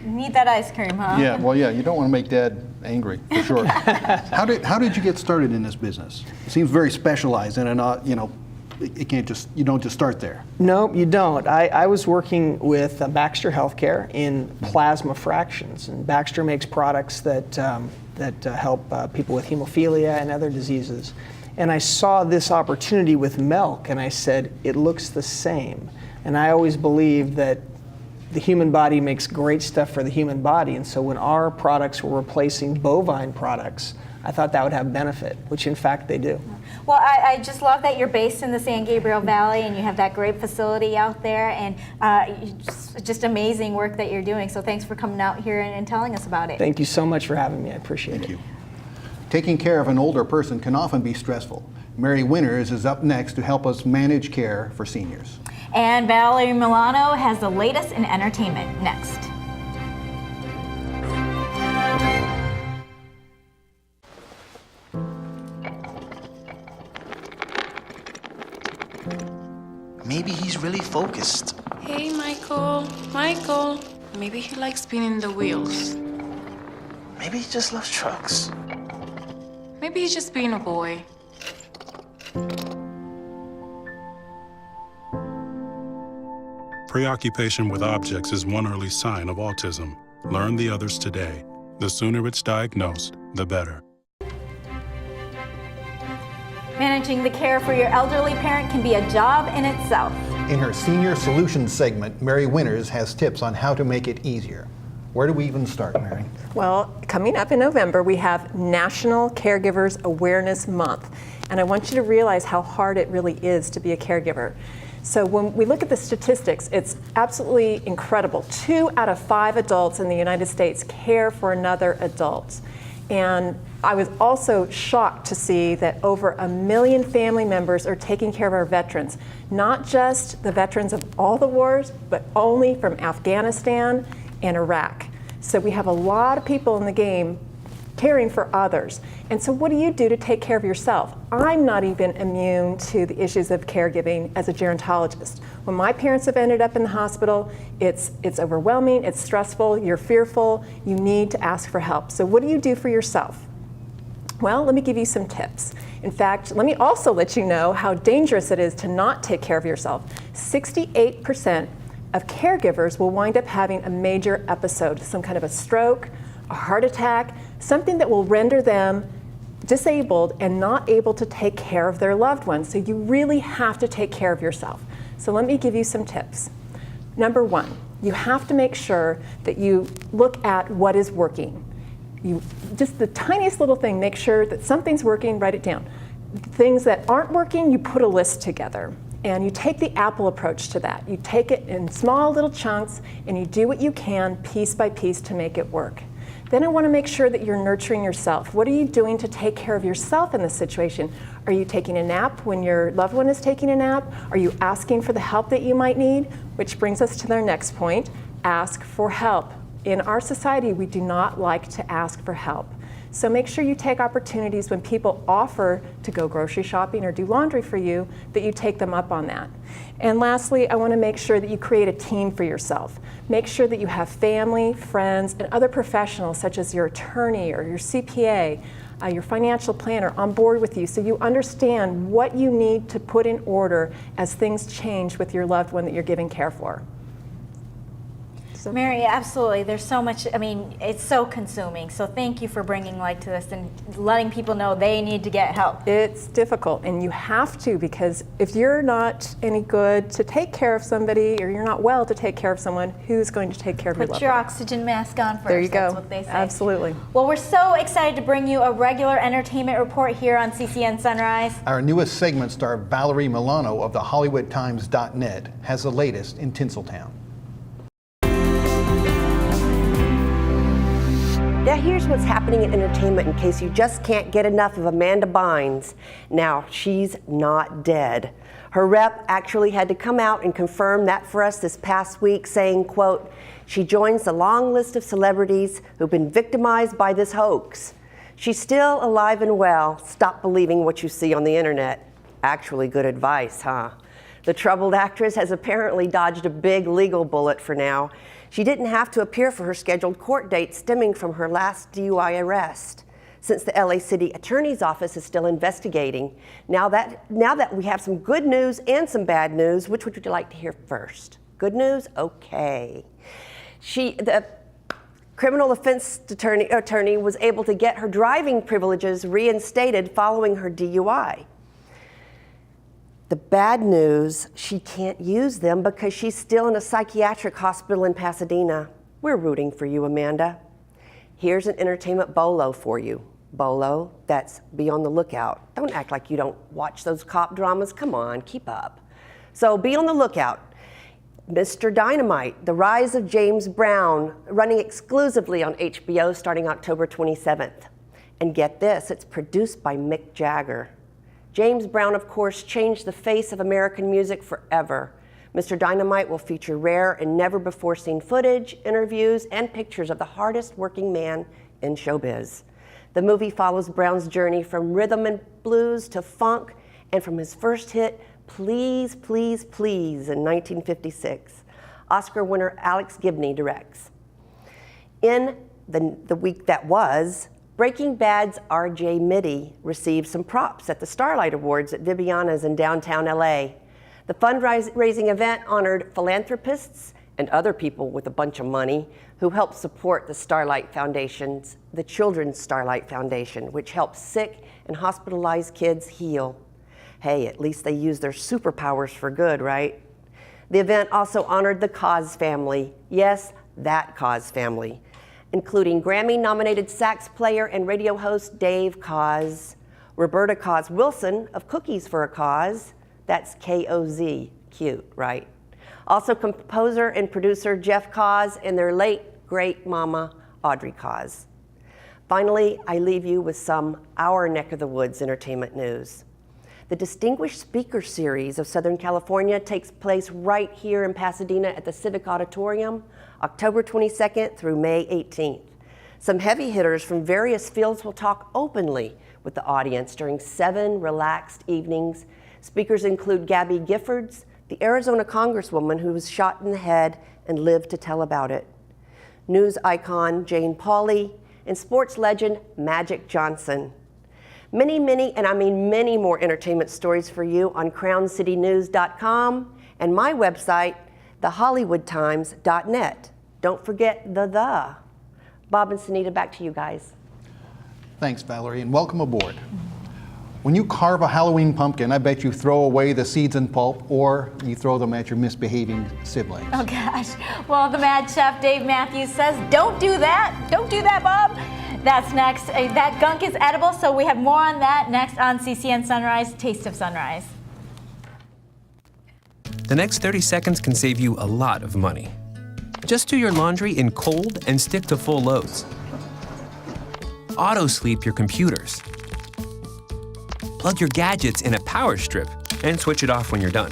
Need that ice cream, huh? Yeah, well, yeah, you don't want to make dad angry, for sure. How did you get started in this business? It seems very specialized, and you don't just start there. No, you don't. I was working with Baxter Healthcare in plasma fractions, and Baxter makes products that help people with hemophilia and other diseases. And I saw this opportunity with milk, and I said, it looks the same. And I always believed that the human body makes great stuff for the human body, and so when our products were replacing bovine products, I thought that would have benefit, which in fact they do. Well, I just love that you're based in the San Gabriel Valley and you have that great facility out there, and just amazing work that you're doing. So thanks for coming out here and telling us about it. Thank you so much for having me. I appreciate it. Thank you. Taking care of an older person can often be stressful. Mary Winters is up next to help us manage care for seniors. And Valerie Milano has the latest in entertainment next. Maybe he's really focused. Hey, Michael. Michael. Maybe he likes spinning the wheels. Maybe he just loves trucks. Maybe he's just being a boy. Preoccupation with objects is one early sign of autism. Learn the others today. The sooner it's diagnosed, the better. Managing the care for your elderly parent can be a job in itself. In her Senior Solutions segment, Mary Winters has tips on how to make it easier. Where do we even start, Mary? Well, coming up in November, we have National Caregivers Awareness Month. And I want you to realize how hard it really is to be a caregiver. So when we look at the statistics, it's absolutely incredible. 2 out of 5 adults in the United States care for another adult. And I was also shocked to see that over 1 million family members are taking care of our veterans, not just the veterans of all the wars, but only from Afghanistan and Iraq. So we have a lot of people in the game caring for others. And so what do you do to take care of yourself? I'm not even immune to the issues of caregiving as a gerontologist. When my parents have ended up in the hospital, it's overwhelming, it's stressful, you're fearful, you need to ask for help. So what do you do for yourself? Well, let me give you some tips. In fact, let me also let you know how dangerous it is to not take care of yourself. 68% of caregivers will wind up having a major episode, some kind of a stroke, a heart attack, something that will render them disabled and not able to take care of their loved ones. So you really have to take care of yourself. So let me give you some tips. Number 1, you have to make sure that you look at what is working. You just the tiniest little thing, make sure that something's working, write it down. Things that aren't working, you put a list together. And you take the Apple approach to that. You take it in small little chunks and you do what you can piece by piece to make it work. Then I want to make sure that you're nurturing yourself. What are you doing to take care of yourself in this situation? Are you taking a nap when your loved one is taking a nap? Are you asking for the help that you might need? Which brings us to their next point, ask for help. In our society, we do not like to ask for help. So make sure you take opportunities when people offer to go grocery shopping or do laundry for you, that you take them up on that. And lastly, I want to make sure that you create a team for yourself. Make sure that you have family, friends, and other professionals such as your attorney or your CPA, your financial planner on board with you so you understand what you need to put in order as things change with your loved one that you're giving care for. Mary, absolutely. There's so much, I mean, it's so consuming. So thank you for bringing light to this and letting people know they need to get help. It's difficult, and you have to, because if you're not any good to take care of somebody, or you're not well to take care of someone, who's going to take care of your loved one? Put your oxygen mask on first. There you go. That's what they say. Absolutely. Well, we're so excited to bring you a regular entertainment report here on CCN Sunrise. Our newest segment star, Valerie Milano of the HollywoodTimes.net, has the latest in Tinseltown. Now here's what's happening in entertainment in case you just can't get enough of Amanda Bynes. Now, she's not dead. Her rep actually had to come out and confirm that for us this past week, saying, quote, she joins the long list of celebrities who've been victimized by this hoax. She's still alive and well. Stop believing what you see on the internet. Actually, good advice, huh? The troubled actress has apparently dodged a big legal bullet for now. She didn't have to appear for her scheduled court date stemming from her last DUI arrest. Since the LA City Attorney's Office is still investigating. Now that we have some good news and some bad news, which would you like to hear first? Good news? Okay. The criminal defense attorney was able to get her driving privileges reinstated following her DUI. The bad news, she can't use them because she's still in a psychiatric hospital in Pasadena. We're rooting for you, Amanda. Here's an entertainment bolo for you. Bolo, that's be on the lookout. Don't act like you don't watch those cop dramas. Come on, keep up. So be on the lookout. Mr. Dynamite, The Rise of James Brown, running exclusively on HBO starting October 27th. And get this, it's produced by Mick Jagger. James Brown, of course, changed the face of American music forever. Mr. Dynamite will feature rare and never-before-seen footage, interviews, and pictures of the hardest working man in showbiz. The movie follows Brown's journey from rhythm and blues to funk, and from his first hit, Please, Please, Please, in 1956. Oscar winner Alex Gibney directs. In the week that was, Breaking Bad's R.J. Mitty received some props at the Starlight Awards at Viviana's in downtown LA. The fundraising event honored philanthropists and other people with a bunch of money who help support the Starlight Foundation's, the Children's Starlight Foundation, which helps sick and hospitalized kids heal. Hey, at least they use their superpowers for good, right? The event also honored the Cause family. Yes, that Cause family, including Grammy-nominated sax player and radio host Dave Koz, Roberta Koz Wilson of Cookies for a Cause, that's K-O-Z, cute, right? Also composer and producer Jeff Koz and their late great mama, Audrey Koz. Finally, I leave you with some Our Neck of the Woods entertainment news. The Distinguished Speaker Series of Southern California takes place right here in Pasadena at the Civic Auditorium, October 22nd through May 18th. Some heavy hitters from various fields will talk openly with the audience during 7 relaxed evenings. Speakers include Gabby Giffords, the Arizona Congresswoman who was shot in the head and lived to tell about it, news icon Jane Pauley, and sports legend Magic Johnson. Many, and I mean many more entertainment stories for you on crowncitynews.com and my website, thehollywoodtimes.net. Don't forget the. Bob and Sehnita, back to you guys. Thanks, Valerie, and welcome aboard. When you carve a Halloween pumpkin, I bet you throw away the seeds and pulp, or you throw them at your misbehaving siblings. Oh gosh. Well, the Mad Chef Dave Matthews says, don't do that. Don't do that, Bob. That's next. That gunk is edible, so we have more on that next on CCN Sunrise, Taste of Sunrise. The next 30 seconds can save you a lot of money. Just do your laundry in cold and stick to full loads. Auto-sleep your computers. Plug your gadgets in a power strip and switch it off when you're done.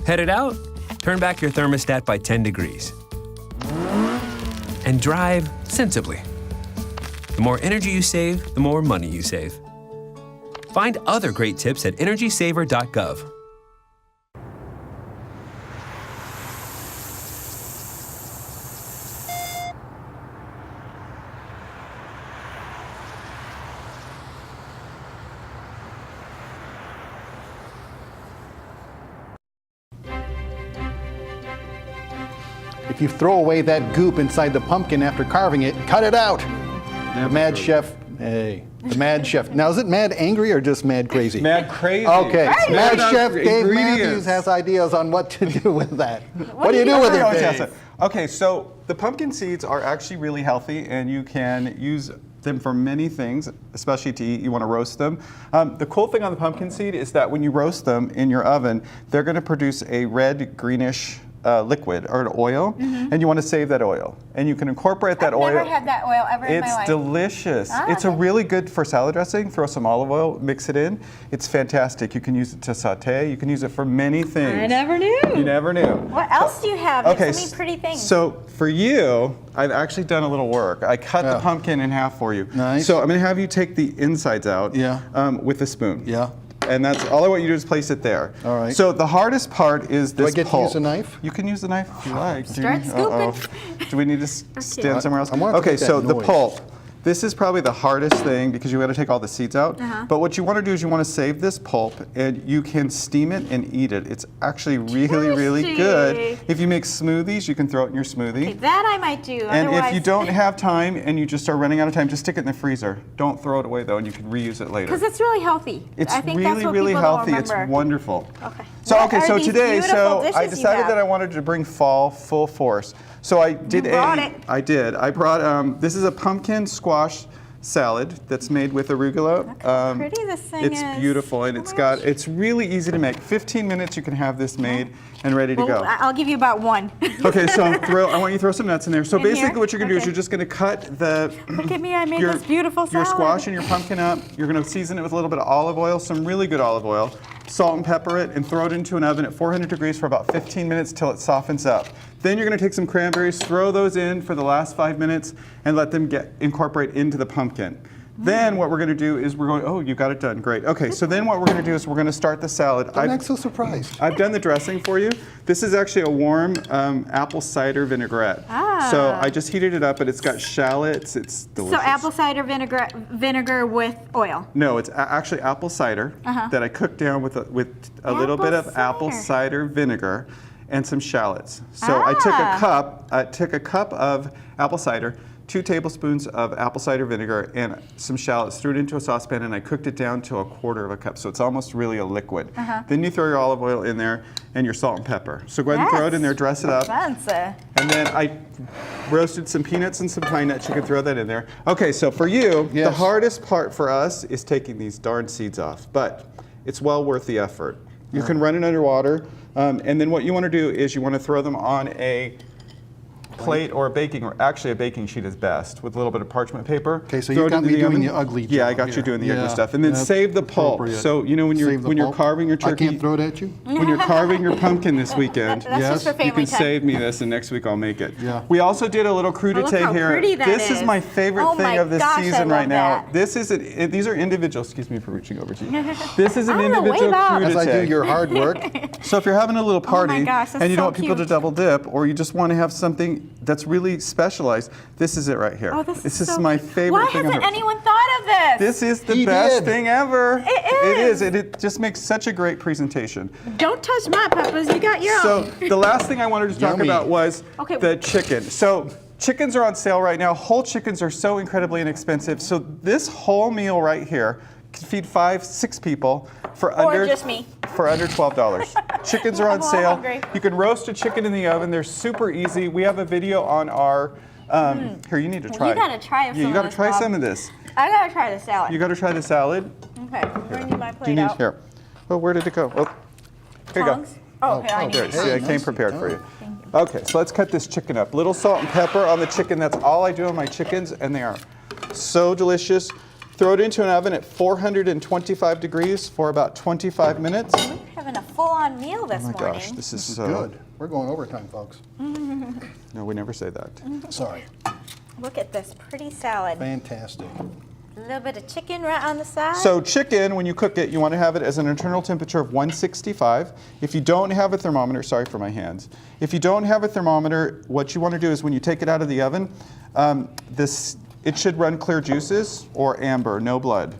Headed out? Turn back your thermostat by 10 degrees. And drive sensibly. The more energy you save, the more money you save. Find other great tips at energysaver.gov. If you throw away that goop inside the pumpkin after carving it, cut it out. The Mad Chef, hey, the Mad Chef. Now, is it mad angry or just mad crazy? Mad crazy. Okay, Right. Mad Chef Dave Ingredients. Matthews has ideas on what to do with that. What do you do with it, Dave? Okay, so the pumpkin seeds are actually really healthy, and you can use them for many things, especially to eat. You want to roast them. The cool thing on the pumpkin seed is that when you roast them in your oven, they're going to produce a red, greenish liquid or an oil, and you want to save that oil. And you can incorporate that oil. I've never had that oil ever in my life. It's delicious. It's a okay. really good for salad dressing. Throw some olive oil, mix it in. It's fantastic. You can use it to saute. You can use it for many things. I never knew. You never knew. What else do you have? Okay, So many pretty things. So for you, I've actually done a little work. I cut the pumpkin in half for you. Nice. So I'm going to have you take the insides out with a spoon. Yeah. And that's all I want you to do is place it there. All right. So the hardest part is this Do I get pulp. to use a knife? You can use the knife if you like. Start Uh-oh. scooping. Do we need to stand somewhere else? I want to Okay, make that so the noise. pulp. This is probably the hardest thing because you got to take all the seeds out. But what you want to do is you want to save this pulp, and you can steam it and eat it. It's actually really, really good. If you make smoothies, you can throw it in your smoothie. Okay, that I might do. And Otherwise, if you don't have time and you just are running out of time, just stick it in the freezer. Don't throw it away though, and you can reuse it later. because it's really healthy. It's I think really, that's what really people don't healthy. It's remember. wonderful. Okay. So What are so these today, beautiful I dishes you decided have? that I wanted to bring fall full force. So I did brought it. I did. I brought this is a pumpkin squash salad that's made with arugula. Look how pretty this thing it's is. beautiful, and it's really easy to make. 15 minutes you can have this made and ready to Well, go. I'll give you about one. Okay, so I want you to throw some nuts in there. So In basically here? what you're going to do is Okay. you're just going to cut the Look at me, I made your, this beautiful your salad. squash and your pumpkin up. You're going to season it with a little bit of olive oil, some really good olive oil, salt and pepper it, and throw it into an oven at 400 degrees for about 15 minutes till it softens up. Then you're going to take some cranberries, throw those in for the last 5 minutes, and let them incorporate into the pumpkin. Then what we're going to do is oh, you got it done, great. Okay, so then what we're going to do is we're going to start the salad. I'm not so surprised. I've done the dressing for you. This is actually a warm apple cider vinaigrette. So I just heated it up, but it's got shallots. It's delicious. So apple cider vinegar with oil. No, it's actually apple cider that I cooked down with a little bit of apple cider vinegar and some shallots. So I took a cup of apple cider, 2 tablespoons of apple cider vinegar, and some shallots, threw it into a saucepan, and I cooked it down to 1/4 of a cup. So it's almost really a liquid. Then you throw your olive oil in there and your salt and pepper. So go ahead and throw it in there, dress it up. Fancy. And then I roasted some peanuts and some pine nuts. You can throw that in there. Okay, so for you, the hardest part for us is taking these darn seeds off, but it's well worth the effort. You can run it underwater, and then what you want to do is you want to throw them on a plate or a baking sheet is best, with a little bit of parchment paper. Okay, so you got me doing the ugly job. Yeah, I got you doing the ugly stuff. And then That's save the pulp. appropriate. So you know when you're carving your turkey, I can't throw it at you? when you're carving your pumpkin this weekend, That's just for you family can time. save me this, and next week I'll make it. Yeah. We also did a little look crudité how here. pretty that This is is. my favorite Oh thing my of this gosh, I season love right now. that. This is these are individual. Excuse me for reaching over to you. This is an I don't know, individual wave out. crudité. As I do your hard work. So if you're having a little party gosh, that's and you so don't want people to cute. double dip, or you just want to have something that's really specialized, this is it right here. Oh, this is so my cute. favorite Why thing hasn't ever. anyone thought of this? This is the He best did. thing ever. It is. It just makes such a great presentation. Don't touch my peppers. You got your So own. the last thing I wanted to talk Yummy. about was Okay. the chicken. So chickens are on sale right now. Whole chickens are so incredibly inexpensive. So this whole meal right here can feed 5-6 people for under just me. for under $12. Chickens are on I'm all sale. hungry. You can roast a chicken in the oven. They're super easy. We have a video on our here, you need to try. You gotta try some Yeah, you of gotta this, try Bob. some of this. I gotta try the salad. You gotta try the salad. Okay, I'm bringing my Do plate you need out. here? Oh, where did it go? Oh, here you go. Tongs? Oh, here, I need There, it. see, I came prepared for you. Okay, so let's cut this chicken up. Little salt and pepper on the chicken. That's all I do on my chickens, and they are so delicious. Throw it into an oven at 425 degrees for about 25 minutes. We're having a full-on meal this Oh my morning. gosh, this is This is so good. We're going overtime, folks. No, we never say that. Sorry. Look at this pretty salad. Fantastic. A little bit of chicken right on the side. So chicken, when you cook it, you want to have it as an internal temperature of 165. If you don't have a thermometer, sorry for my hands. If you don't have a thermometer, what you want to do is when you take it out of the oven, it should run clear juices or amber, no blood.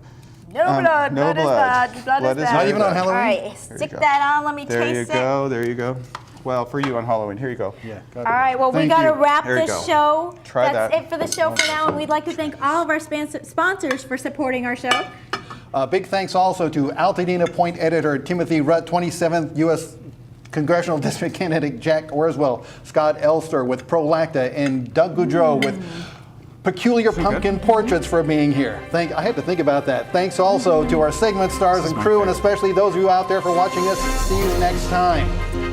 no blood. no blood is blood. bad. Blood is Blood is bad. Not even on Halloween? All right, There stick you go. that on. Let me There you taste it. go, there you go. Well, for you on Halloween, here you go. Yeah. All right, well, we Thank got to you. wrap There you this go. show. Try That's that. it for the show for now, and we'd like to thank all of our sponsors for supporting our show. Big thanks also to Altadena Point editor Timothy Rutt, 27th U.S. Congressional District candidate Jack Orswell, Scott Elster with Prolacta, and Doug Goudreau with Peculiar Pumpkin Portraits for being here. I had to think about that. Thanks also to our segment stars and crew, and especially those of you out there for watching us. See you next time.